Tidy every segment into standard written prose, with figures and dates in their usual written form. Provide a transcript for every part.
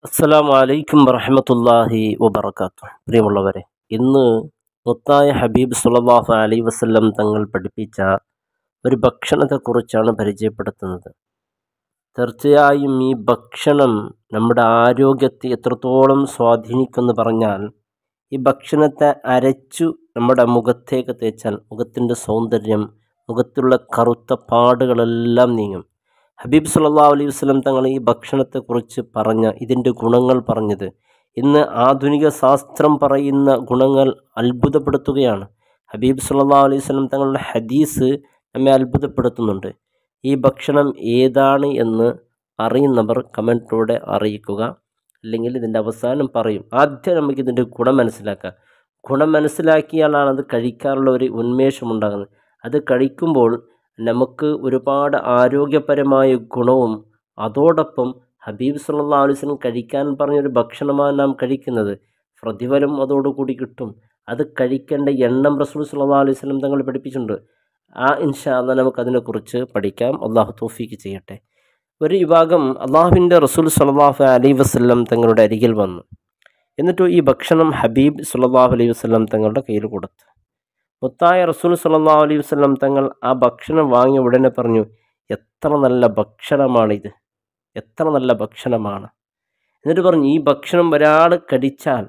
അസ്സലാമു അലൈക്കും വറഹ്മത്തുള്ളാഹി വബറകാതുഹു. പ്രിയമുള്ളവരെ, ഇന്ന് മുത്തായ ഹബീബ് സ്വല്ലല്ലാഹു അലൈഹി വസല്ലം തങ്ങൾ പഠിപ്പിച്ച ഒരു ഭക്ഷണത്തെക്കുറിച്ചാണ് പരിചയപ്പെടുത്തുന്നത്. തീർച്ചയായും ഈ ഭക്ഷണം നമ്മുടെ ആരോഗ്യത്തെ എത്രത്തോളം സ്വാധീനിക്കുമെന്ന് പറഞ്ഞാൽ, ഈ ഭക്ഷണത്തെ അരച്ചു നമ്മുടെ മുഖത്തേക്ക് തേച്ചാൽ മുഖത്തിൻ്റെ സൗന്ദര്യം, മുഖത്തുള്ള കറുത്ത പാടുകളെല്ലാം നീങ്ങും. ഹബീബ് സല്ലല്ലാഹു അലൈഹി വസല്ലം തങ്ങൾ ഈ ഭക്ഷണത്തെക്കുറിച്ച് പറഞ്ഞ ഇതിൻ്റെ ഗുണങ്ങൾ പറഞ്ഞത് ഇന്ന് ആധുനിക ശാസ്ത്രം പറയുന്ന ഗുണങ്ങൾ അത്ഭുതപ്പെടുത്തുകയാണ്. ഹബീബ് സല്ലല്ലാഹു അലൈഹി വസല്ലം തങ്ങളുടെ ഹദീസ് നമ്മെ അത്ഭുതപ്പെടുത്തുന്നുണ്ട്. ഈ ഭക്ഷണം ഏതാണ് എന്ന് അറിയുന്നവർ കമൻറ്റിലൂടെ അറിയിക്കുക. അല്ലെങ്കിൽ ഇതിൻ്റെ അവസാനം പറയും. ആദ്യം നമുക്കിതിൻ്റെ ഗുണം മനസ്സിലാക്കാം. ഗുണം മനസ്സിലാക്കിയാലാണ് അത് കഴിക്കാനുള്ള ഒരു ഉന്മേഷമുണ്ടാകുന്നത്. അത് കഴിക്കുമ്പോൾ നമുക്ക് ഒരുപാട് ആരോഗ്യപരമായ ഗുണവും അതോടൊപ്പം ഹബീബ് സല്ലല്ലാഹു അലൈഹി വസല്ലം കഴിക്കാൻ പറഞ്ഞൊരു ഭക്ഷണമാണ് നാം കഴിക്കുന്നത്. പ്രതിഫലം അതോടുകൂടി കിട്ടും. അത് കഴിക്കേണ്ട എണ്ണം റസൂൽ സല്ലല്ലാഹു അലൈഹി വസല്ലം തങ്ങൾ പഠിപ്പിച്ചിട്ടുണ്ട്. ഇൻഷാ അല്ലാഹ് നമുക്കതിനെക്കുറിച്ച് പഠിക്കാം. അള്ളാഹു തൗഫീക്ക് ചെയ്യട്ടെ. ഒരു വിഭാഗം അള്ളാഹുവിൻ്റെ റസൂൽ സല്ലല്ലാഹു അലൈഹി വസല്ലം തങ്ങളുടെ അരികിൽ വന്നു. എന്നിട്ട് ഈ ഭക്ഷണം ഹബീബ് സല്ലല്ലാഹു അലൈഹി വസല്ലം തങ്ങളുടെ കയ്യിൽ കൊടുത്തു. മുത്തായ റസൂൽ സല്ലല്ലാഹു അലൈഹി വസല്ലം തങ്ങൾ ആ ഭക്ഷണം വാങ്ങിയ ഉടനെ പറഞ്ഞു, എത്ര നല്ല ഭക്ഷണമാണിത്, എത്ര നല്ല ഭക്ഷണമാണ്. എന്നിട്ട് പറഞ്ഞു, ഈ ഭക്ഷണം ഒരാൾ കടിച്ചാൽ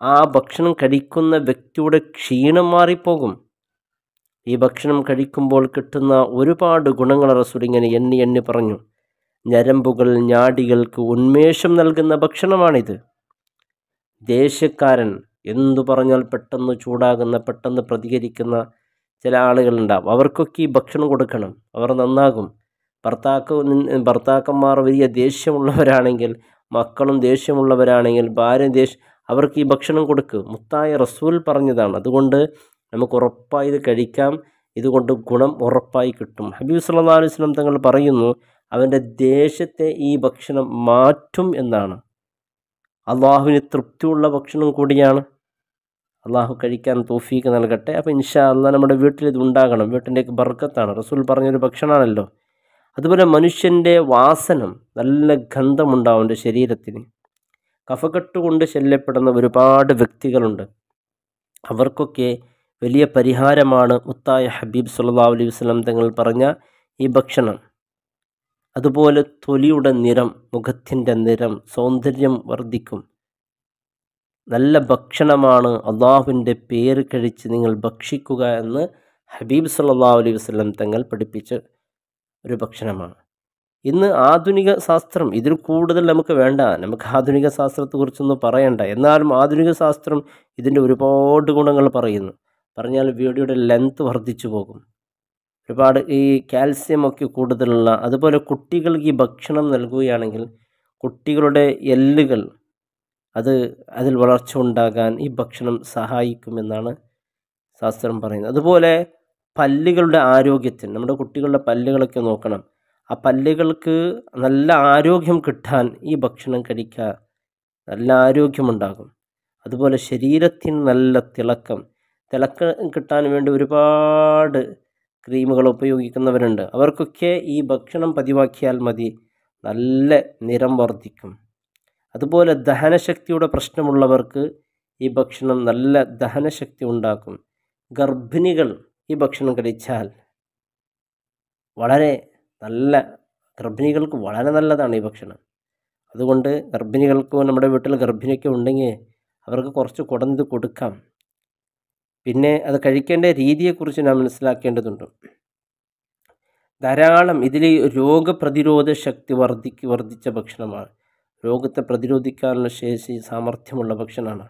ആ ഭക്ഷണം കഴിക്കുന്ന വ്യക്തിയുടെ ക്ഷീണം മാറിപ്പോകും. ഈ ഭക്ഷണം കഴിക്കുമ്പോൾ കിട്ടുന്ന ഒരുപാട് ഗുണങ്ങൾ റസൂൽ ഇങ്ങനെ എണ്ണി എണ്ണി പറഞ്ഞു. ഞരമ്പുകൾ, ഞാടികൾക്ക് ഉന്മേഷം നൽകുന്ന ഭക്ഷണമാണിത്. ദേഷ്യക്കാരൻ എന്തു പറഞ്ഞാൽ പെട്ടെന്ന് ചൂടാകുന്ന, പെട്ടെന്ന് പ്രതികരിക്കുന്ന ചില ആളുകളുണ്ടാവും. അവർക്കൊക്കെ ഈ ഭക്ഷണം കൊടുക്കണം, അവർ നന്നാകും. ഭർത്താക്കന്മാർ വലിയ ദേഷ്യമുള്ളവരാണെങ്കിൽ, മക്കളും ദേഷ്യമുള്ളവരാണെങ്കിൽ, ഭാര്യ അവർക്ക് ഈ ഭക്ഷണം കൊടുക്കും. മുത്തായ റസൂൽ പറഞ്ഞതാണ്. അതുകൊണ്ട് നമുക്ക് ഉറപ്പായി ഇത് കഴിക്കാം. ഇതുകൊണ്ട് ഗുണം ഉറപ്പായി കിട്ടും. ഹബീബ് സല്ലല്ലാഹു അലൈഹി വസല്ലം തങ്ങൾ പറയുന്നു, അവൻ്റെ ദേഷ്യത്തെ ഈ ഭക്ഷണം മാറ്റും എന്നാണ്. അള്ളാഹുവിന് തൃപ്തിയുള്ള ഭക്ഷണം കൂടിയാണ്. അള്ളാഹു കഴിക്കാൻ തൗഫീക്ക് നൽകട്ടെ. അപ്പോൾ ഇൻഷാ അല്ലാഹ് നമ്മുടെ വീട്ടിൽ ഇത് ഉണ്ടാകണം. വീട്ടിലേക്ക് ബർക്കത്താണ്. റസൂൽ പറഞ്ഞൊരു ഭക്ഷണമാണല്ലോ. അതുപോലെ മനുഷ്യൻ്റെ വാസനം, നല്ല ഗന്ധമുണ്ടാവും അവൻ്റെ ശരീരത്തിന്. കഫക്കെട്ട് കൊണ്ട് ശല്യപ്പെടുന്ന ഒരുപാട് വ്യക്തികളുണ്ട്. അവർക്കൊക്കെ വലിയ പരിഹാരമാണ് മുത്തായ ഹബീബ് സല്ലല്ലാഹു അലൈഹി വസല്ലം തങ്ങൾ പറഞ്ഞ ഈ ഭക്ഷണം. അതുപോലെ തൊലിയുടെ നിറം, മുഖത്തിൻ്റെ നിറം, സൗന്ദര്യം വർദ്ധിക്കും. നല്ല ഭക്ഷണമാണ്. അള്ളാഹുവിൻ്റെ പേര് കഴിച്ച് നിങ്ങൾ ഭക്ഷിക്കുക എന്ന് ഹബീബ് സല്ലല്ലാഹു അലൈഹി വസല്ലം തങ്ങൾ പഠിപ്പിച്ച ഒരു ഭക്ഷണമാണ്. ഇന്ന് ആധുനിക ശാസ്ത്രം ഇതിൽ കൂടുതൽ നമുക്ക് വേണ്ട. നമുക്ക് ആധുനിക ശാസ്ത്രത്തെക്കുറിച്ചൊന്നും പറയണ്ട. എന്നാലും ആധുനിക ശാസ്ത്രം ഇതിൻ്റെ ഒരുപാട് ഗുണങ്ങൾ പറയുന്നു. പറഞ്ഞാൽ വീഡിയോയുടെ ലെങ്ത് വർദ്ധിച്ചു പോകും. ഒരുപാട് ഈ കാൽസ്യം ഒക്കെ കൂടുതലുള്ള, അതുപോലെ കുട്ടികൾക്ക് ഈ ഭക്ഷണം നൽകുകയാണെങ്കിൽ കുട്ടികളുടെ എല്ലുകൾ അതിൽ വളർച്ച ഉണ്ടാകാൻ ഈ ഭക്ഷണം സഹായിക്കുമെന്നാണ് ശാസ്ത്രം പറയുന്നത്. അതുപോലെ പല്ലുകളുടെ ആരോഗ്യത്തിന്, നമ്മുടെ കുട്ടികളുടെ പല്ലുകളൊക്കെ നോക്കണം. ആ പല്ലുകൾക്ക് നല്ല ആരോഗ്യം കിട്ടാൻ ഈ ഭക്ഷണം കഴിക്കുക, നല്ല ആരോഗ്യമുണ്ടാകും. അതുപോലെ ശരീരത്തിന് നല്ല തിളക്കം കിട്ടാൻ വേണ്ടി ഒരുപാട് ക്രീമുകൾ ഉപയോഗിക്കുന്നവരുണ്ട്. അവർക്കൊക്കെ ഈ ഭക്ഷണം പതിവാക്കിയാൽ മതി, നല്ല നിറം വർദ്ധിക്കും. അതുപോലെ ദഹനശക്തിയുടെ പ്രശ്നമുള്ളവർക്ക് ഈ ഭക്ഷണം നല്ല ദഹനശക്തി ഉണ്ടാക്കും. ഗർഭിണികൾ ഈ ഭക്ഷണം കഴിച്ചാൽ ഗർഭിണികൾക്ക് വളരെ നല്ലതാണ് ഈ ഭക്ഷണം. അതുകൊണ്ട് ഗർഭിണികൾക്ക്, നമ്മുടെ വീട്ടിൽ ഗർഭിണിയൊക്കെ ഉണ്ടെങ്കിൽ അവർക്ക് കുറച്ച് കൊണ്ടുവന്ന് കൊടുക്കാം. പിന്നെ അത് കഴിക്കേണ്ട രീതിയെക്കുറിച്ച് നാം മനസ്സിലാക്കേണ്ടതുണ്ട്. ധാരാളം ഇതിൽ രോഗപ്രതിരോധ ശക്തി വർദ്ധിച്ച ഭക്ഷണമാണ്. രോഗത്തെ പ്രതിരോധിക്കാനുള്ള ശേഷി, സാമർഥ്യമുള്ള ഭക്ഷണമാണ്.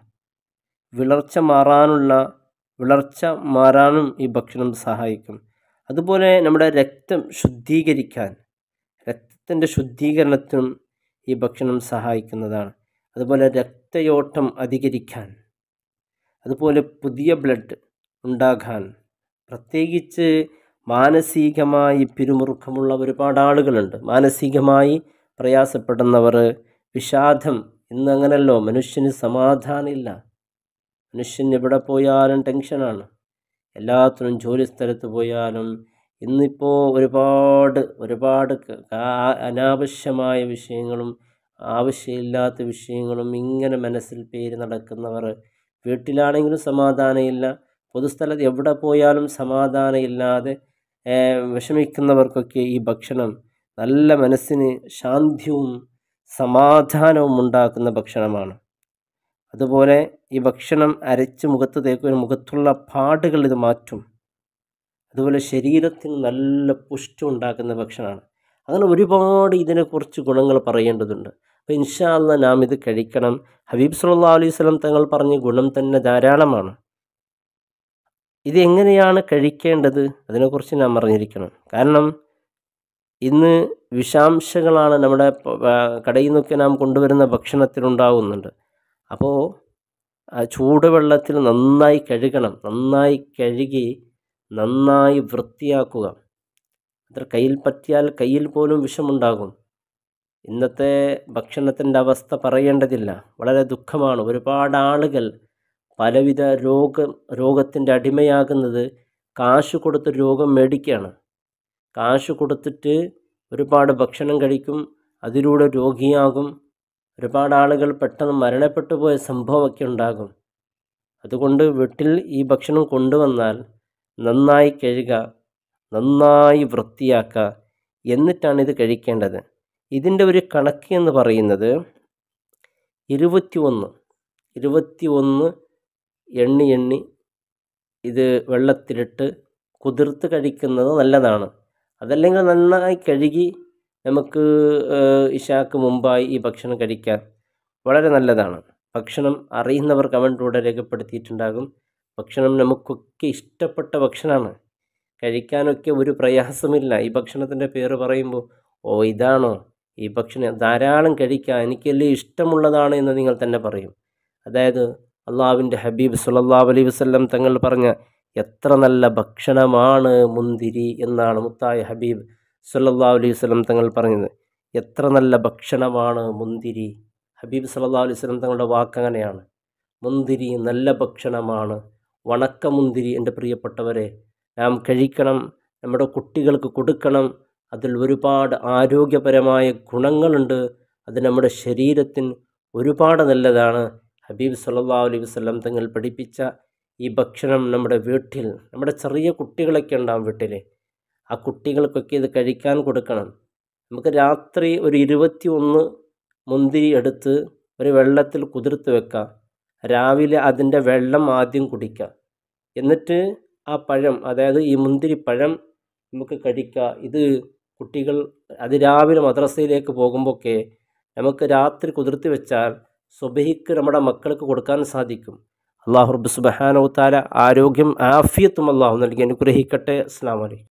വിളർച്ച മാറാനും ഈ ഭക്ഷണം സഹായിക്കും. അതുപോലെ നമ്മുടെ രക്തം ശുദ്ധീകരിക്കാൻ, രക്തത്തിൻ്റെ ശുദ്ധീകരണത്തിനും ഈ ഭക്ഷണം സഹായിക്കുന്നതാണ്. അതുപോലെ രക്തയോട്ടം അധികരിക്കാൻ, അതുപോലെ പുതിയ ബ്ലഡ് ഉണ്ടാകാൻ, പ്രത്യേകിച്ച് മാനസികമായി പിരിമുറുക്കമുള്ള ഒരുപാട് ആളുകളുണ്ട്. മാനസികമായി പ്രയാസപ്പെടുന്നവർ, വിഷാദം. ഇന്ന് അങ്ങനല്ലോ, മനുഷ്യന് സമാധാനമില്ല. മനുഷ്യൻ എവിടെ പോയാലും ടെൻഷനാണ്. എല്ലാത്തിനും, ജോലി സ്ഥലത്ത് പോയാലും ഇന്നിപ്പോൾ ഒരുപാട് അനാവശ്യമായ വിഷയങ്ങളും ആവശ്യമില്ലാത്ത വിഷയങ്ങളും ഇങ്ങനെ മനസ്സിൽ പേര് നടക്കുന്നവർ, വീട്ടിലാണെങ്കിലും സമാധാനമില്ല, പൊതുസ്ഥലത്ത് എവിടെ പോയാലും സമാധാനമില്ലാതെ വിഷമിക്കുന്നവർക്കൊക്കെ ഈ ഭക്ഷണം നല്ല മനസ്സിന് ശാന്തിയും സമാധാനവും ഉണ്ടാക്കുന്ന ഭക്ഷണമാണ്. അതുപോലെ ഈ ഭക്ഷണം അരച്ച് മുഖത്ത് തേക്കുന്ന മുഖത്തുള്ള പാടുകൾ ഇത് മാറ്റും. അതുപോലെ ശരീരത്തിന് നല്ല പുഷ്ടി ഉണ്ടാക്കുന്ന ഭക്ഷണമാണ്. അങ്ങനെ ഒരുപാട് ഇതിനെക്കുറിച്ച് ഗുണങ്ങൾ പറയേണ്ടതുണ്ട്. അപ്പോൾ ഇൻഷാ അല്ലാഹ് നാം ഇത് കഴിക്കണം. ഹബീബ് സല്ലല്ലാഹു അലൈഹി വസല്ലം തങ്ങൾ പറഞ്ഞ ഗുണം തന്നെ ധാരാളമാണ്. ഇത് എങ്ങനെയാണ് കഴിക്കേണ്ടത് അതിനെക്കുറിച്ച് നാം അറിഞ്ഞിരിക്കണം. കാരണം ഇന്ന് വിഷാംശങ്ങളാണ് നമ്മുടെ കടയിൽ നിന്നൊക്കെ നാം കൊണ്ടുവരുന്ന ഭക്ഷണത്തിലുണ്ടാകുന്നുണ്ട്. അപ്പോൾ ചൂടുവെള്ളത്തിൽ നന്നായി കഴുകണം, നന്നായി കഴുകി നന്നായി വൃത്തിയാക്കുക. അത്ര കയ്യിൽ പറ്റിയാൽ കയ്യിൽ പോലും വിഷമുണ്ടാകും. ഇന്നത്തെ ഭക്ഷണത്തിൻ്റെ അവസ്ഥ പറയേണ്ടതില്ല, വളരെ ദുഃഖമാണ്. ഒരുപാട് ആളുകൾ പലവിധ രോഗത്തിൻ്റെ അടിമയാകുന്നത് കാശ് കൊടുത്ത് രോഗം മേടിക്കുകയാണ്. കാശ് കൊടുത്തിട്ട് ഒരുപാട് ഭക്ഷണം കഴിക്കും, അതിലൂടെ രോഗിയാകും. ഒരുപാട് ആളുകൾ പെട്ടെന്ന് മരണപ്പെട്ടു പോയ സംഭവമൊക്കെ ഉണ്ടാകും. അതുകൊണ്ട് വീട്ടിൽ ഈ ഭക്ഷണം കൊണ്ടുവന്നാൽ നന്നായി കഴുകുക, നന്നായി വൃത്തിയാക്കുക, എന്നിട്ടാണ് ഇത് കഴിക്കേണ്ടത്. ഇതിൻ്റെ ഒരു കണക്ക് എന്ന് പറയുന്നത് 21 എണ്ണി ഇത് വെള്ളത്തിലിട്ട് കുതിർത്ത് കഴിക്കുന്നത് നല്ലതാണ്. അതല്ലെങ്കിൽ നന്നായി കഴുകി നമുക്ക് ഇശാക്ക് മുമ്പായി ഈ ഭക്ഷണം കഴിക്കാം, വളരെ നല്ലതാണ്. ഭക്ഷണം അറിയുന്നവർ കമൻറ്റിലൂടെ രേഖപ്പെടുത്തിയിട്ടുണ്ടാകും. ഭക്ഷണം നമുക്കൊക്കെ ഇഷ്ടപ്പെട്ട ഭക്ഷണമാണ്, കഴിക്കാനൊക്കെ ഒരു പ്രയാസമില്ല. ഈ ഭക്ഷണത്തിൻ്റെ പേര് പറയുമ്പോൾ ഓ ഇതാണോ ഈ ഭക്ഷണം, ധാരാളം കഴിക്കുക, എനിക്കെല്ലാം ഇഷ്ടമുള്ളതാണ് എന്ന് നിങ്ങൾ തന്നെ പറയും. അതായത് അള്ളാഹുവിൻ്റെ ഹബീബ് സല്ലല്ലാഹു അലൈഹി വസല്ലം തങ്ങൾ പറഞ്ഞ എത്ര നല്ല ഭക്ഷണമാണ് മുന്തിരി എന്നാണ് മുത്തായ ഹബീബ് സല്ലല്ലാഹു അലൈഹി വസല്ലം തങ്ങൾ പറഞ്ഞത്. എത്ര നല്ല ഭക്ഷണമാണ് മുന്തിരി. ഹബീബ് സല്ലല്ലാഹു അലൈഹി വസല്ലം തങ്ങളുടെ വാക്കങ്ങനെയാണ്, മുന്തിരി നല്ല ഭക്ഷണമാണ്, വണക്കമുന്തിരി എൻ്റെ പ്രിയപ്പെട്ടവരെ നാം കഴിക്കണം, നമ്മുടെ കുട്ടികൾക്ക് കൊടുക്കണം. അതിൽ ഒരുപാട് ആരോഗ്യപരമായ ഗുണങ്ങളുണ്ട്, അത് നമ്മുടെ ശരീരത്തിന് ഒരുപാട് നല്ലതാണ്. ഹബീബ് സല്ലല്ലാഹു അലൈഹി വസല്ലം തങ്ങൾ പഠിപ്പിച്ച ഈ ഭക്ഷണം നമ്മുടെ വീട്ടിൽ, നമ്മുടെ ചെറിയ കുട്ടികളൊക്കെ ഉണ്ടാവും വീട്ടിൽ, ആ കുട്ടികൾക്കൊക്കെ ഇത് കഴിക്കാൻ കൊടുക്കണം. നമുക്ക് രാത്രി ഒരു 21 മുന്തിരി എടുത്ത് ഒരു വെള്ളത്തിൽ കുതിർത്ത് വെക്കാം, രാവിലെ അതിൻ്റെ വെള്ളം ആദ്യം കുടിക്കുക, എന്നിട്ട് ആ പഴം, അതായത് ഈ മുന്തിരി പഴം നമുക്ക് കഴിക്കുക. ഇത് കുട്ടികൾ അതിരാവിലെ മദ്രസയിലേക്ക് പോകുമ്പോഴൊക്കെ നമുക്ക് രാത്രി കുതിർത്ത് വെച്ചാൽ സുബഹിക്ക് നമ്മുടെ മക്കൾക്ക് കൊടുക്കാൻ സാധിക്കും. അല്ലാഹു റബ്ബ് സുബ്ഹാനഹു വ തആല ആരോഗ്യം ആഫിയത്തും അല്ലാഹു നൽകി അനുഗ്രഹിക്കട്ടെ. അസ്സലാമു അലൈക്കും.